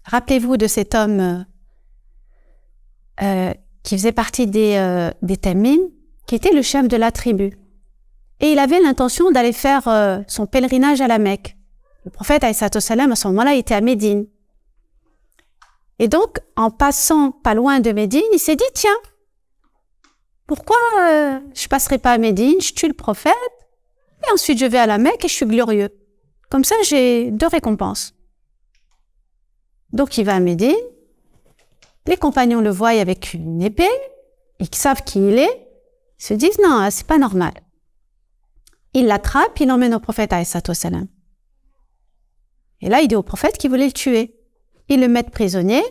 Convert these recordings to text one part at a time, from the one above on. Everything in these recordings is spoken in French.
Rappelez-vous de cet homme qui faisait partie des Tamim, qui était le chef de la tribu. Et il avait l'intention d'aller faire son pèlerinage à la Mecque. Le prophète, alayhi salatu wassalam, à ce moment-là, était à Médine. Et donc, en passant pas loin de Médine, il s'est dit, tiens, pourquoi je passerai pas à Médine, je tue le prophète, et ensuite je vais à la Mecque et je suis glorieux. Comme ça, j'ai 2 récompenses. Donc, il va à Médine, les compagnons le voient avec une épée, ils savent qui il est, ils se disent, non, c'est pas normal. Il l'attrape, il l'emmène au prophète, alayhi salatu wassalam. Et là, il dit au prophète qu'il voulait le tuer. Ils le mettent prisonnier,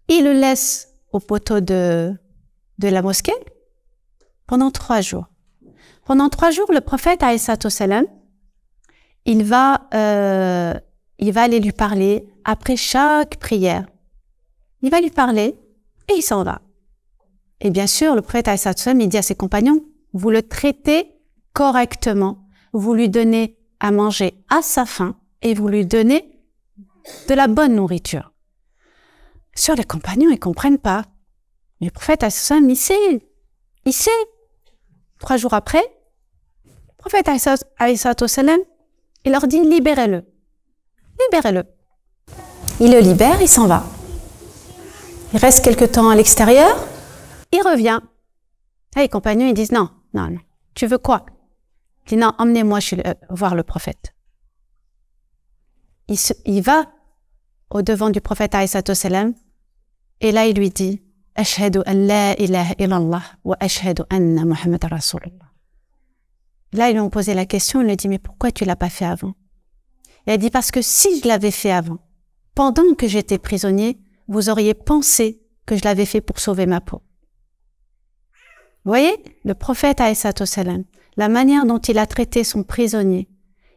ils le laissent au poteau de la mosquée pendant 3 jours. Pendant 3 jours, le prophète, alayhi salatu wassalam, il va aller lui parler après chaque prière. Il va lui parler et il s'en va. Et bien sûr, le prophète, alayhi salatu wassalam, il dit à ses compagnons, vous le traitez correctement, vous lui donnez à manger à sa faim et vous lui donnez de la bonne nourriture. Sur les compagnons, ils comprennent pas. Mais le prophète, alayhi salatu il sait. 3 jours après, le prophète, alayhi salatu wassalam, il leur dit, libérez-le. Libérez-le. Il le libère, il s'en va. Il reste quelque temps à l'extérieur, il revient. Et les compagnons, ils disent, non, tu veux quoi? Il dit, non, emmenez-moi voir le prophète. Il va au devant du prophète, alayhi salatu wassalam, et là, il lui dit, Ashhadu an la ilaha illallah wa ashhadu anna Muhammad Rasulullah. Là, ils lui ont posé la question, il lui dit, mais pourquoi tu l'as pas fait avant? Il a dit, parce que si je l'avais fait avant, pendant que j'étais prisonnier, vous auriez pensé que je l'avais fait pour sauver ma peau. Vous voyez, le prophète, alayhi salatu wassalam, la manière dont il a traité son prisonnier,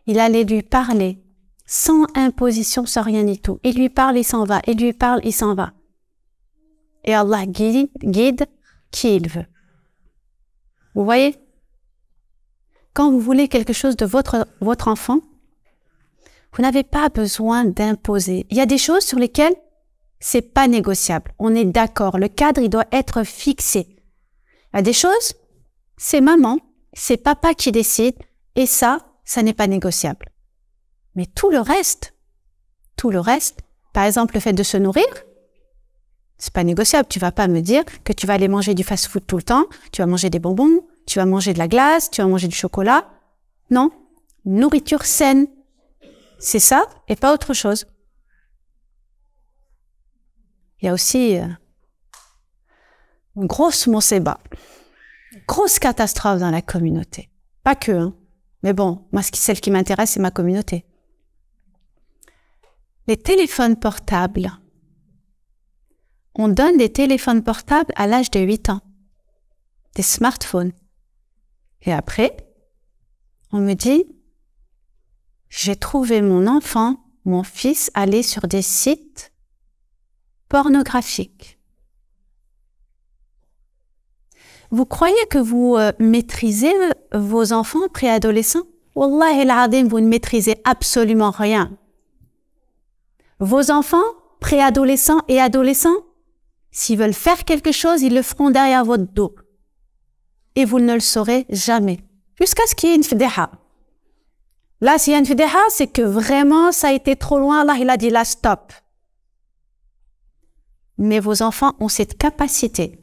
il allait lui parler sans imposition, sans rien du tout. Il lui parle, il s'en va. Il lui parle, il s'en va. Et Allah guide qui il veut. Vous voyez? Quand vous voulez quelque chose de votre enfant, vous n'avez pas besoin d'imposer. Il y a des choses sur lesquelles c'est pas négociable. On est d'accord. Le cadre, il doit être fixé. Il y a des choses, c'est maman, c'est papa qui décide, et ça n'est pas négociable. Mais tout le reste, par exemple, le fait de se nourrir, c'est pas négociable. Tu vas pas me dire que tu vas aller manger du fast-food tout le temps, tu vas manger des bonbons, tu vas manger de la glace, tu vas manger du chocolat. Non. Nourriture saine. C'est ça et pas autre chose. Il y a aussi une grosse mocéba, grosse catastrophe dans la communauté. Pas que, hein. Mais bon, moi, celle qui m'intéresse, c'est ma communauté. Les téléphones portables. On donne des téléphones portables à l'âge de 8 ans. Des smartphones. Et après, on me dit, j'ai trouvé mon fils aller sur des sites pornographiques. Vous croyez que vous maîtrisez vos enfants préadolescents? Wallahi al-azim, vous ne maîtrisez absolument rien. Vos enfants préadolescents et adolescents, s'ils veulent faire quelque chose, ils le feront derrière votre dos. Et vous ne le saurez jamais. Jusqu'à ce qu'il y ait une fdeha. Là, s'il y a une fdeha, c'est que vraiment, ça a été trop loin. Allah, il a dit là, stop. Mais vos enfants ont cette capacité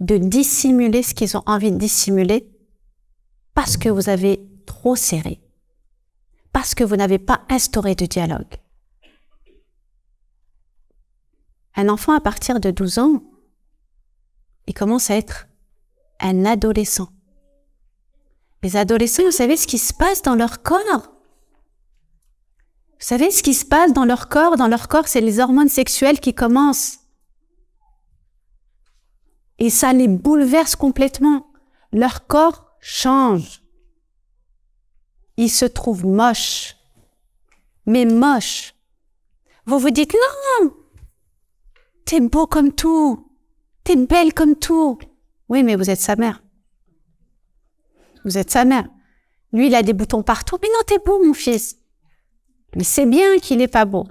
de dissimuler ce qu'ils ont envie de dissimuler parce que vous avez trop serré. Parce que vous n'avez pas instauré de dialogue. Un enfant à partir de 12 ans, il commence à être un adolescent. Les adolescents, vous savez ce qui se passe dans leur corps? Vous savez ce qui se passe dans leur corps? Dans leur corps, c'est les hormones sexuelles qui commencent. Et ça les bouleverse complètement. Leur corps change. Ils se trouvent moches. Mais moches. Vous vous dites, non! T'es beau comme tout. T'es belle comme tout. Oui, mais vous êtes sa mère. Vous êtes sa mère. Lui, il a des boutons partout. Mais non, t'es beau, mon fils. Mais c'est bien qu'il est pas beau.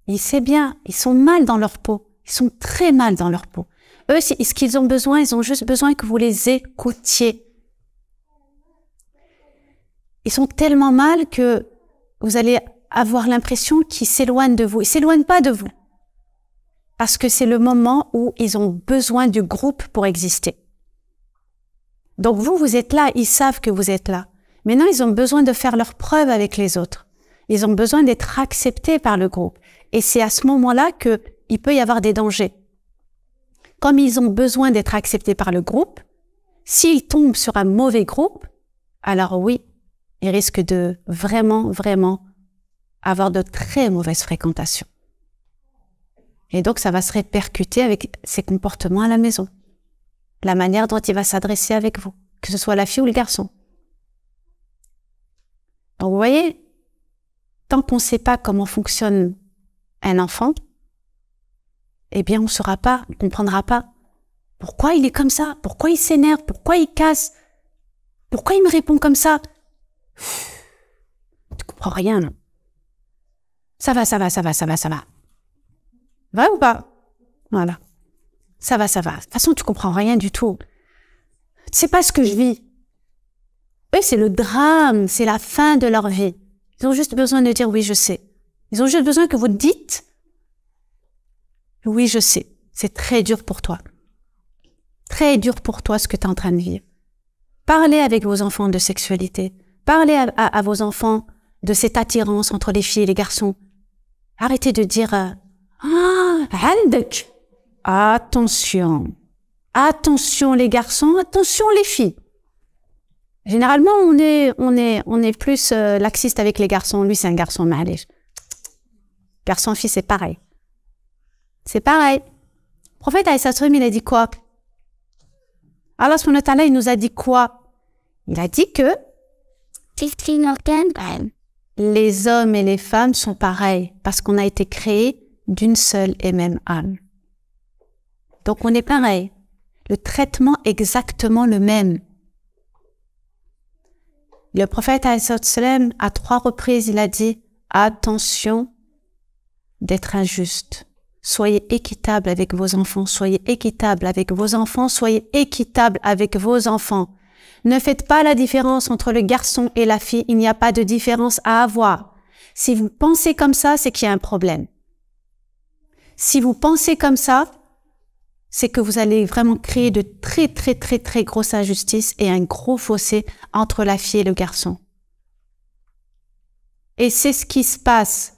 Il sait bien, ils sont mal dans leur peau. Ils sont très mal dans leur peau. Eux, ce qu'ils ont besoin, ils ont juste besoin que vous les écoutiez. Ils sont tellement mal que vous allez avoir l'impression qu'ils s'éloignent de vous. Ils s'éloignent pas de vous. Parce que c'est le moment où ils ont besoin du groupe pour exister. Donc vous êtes là, ils savent que vous êtes là. Maintenant, ils ont besoin de faire leurs preuves avec les autres. Ils ont besoin d'être acceptés par le groupe. Et c'est à ce moment-là qu'il peut y avoir des dangers. Comme ils ont besoin d'être acceptés par le groupe, s'ils tombent sur un mauvais groupe, alors oui, ils risquent de vraiment avoir de très mauvaises fréquentations. Et donc, ça va se répercuter avec ses comportements à la maison. La manière dont il va s'adresser avec vous, que ce soit la fille ou le garçon. Donc, vous voyez, tant qu'on ne sait pas comment fonctionne un enfant, eh bien, on ne saura pas, on ne comprendra pas. Pourquoi il est comme ça? Pourquoi il s'énerve? Pourquoi il casse? Pourquoi il me répond comme ça? Tu comprends rien, non? Ça va. Va ou pas? Voilà. Ça va. De toute façon, tu comprends rien du tout. Tu sais pas ce que je vis. Eux, c'est le drame, c'est la fin de leur vie. Ils ont juste besoin de dire oui, je sais. Ils ont juste besoin que vous dites oui, je sais. C'est très dur pour toi. Très dur pour toi ce que tu es en train de vivre. Parlez avec vos enfants de sexualité. Parlez à vos enfants de cette attirance entre les filles et les garçons. Arrêtez de dire عندك. Attention. Attention les garçons, attention les filles. Généralement, on est plus laxiste avec les garçons. Lui, c'est un garçon, معليش. Garçon-fille, c'est pareil. C'est pareil. Le prophète alayhi salam, il a dit quoi? Allah subhanahu wa ta'ala, il nous a dit quoi? Il a dit que les hommes et les femmes sont pareils parce qu'on a été créés d'une seule et même âme. Donc on est pareil. Le traitement est exactement le même. Le prophète alayhi salam, à 3 reprises, il a dit attention d'être injuste. Soyez équitable avec vos enfants, soyez équitable avec vos enfants, soyez équitable avec vos enfants. Ne faites pas la différence entre le garçon et la fille, il n'y a pas de différence à avoir. Si vous pensez comme ça, c'est qu'il y a un problème. Si vous pensez comme ça, c'est que vous allez vraiment créer de très grosses injustices et un gros fossé entre la fille et le garçon. Et c'est ce qui se passe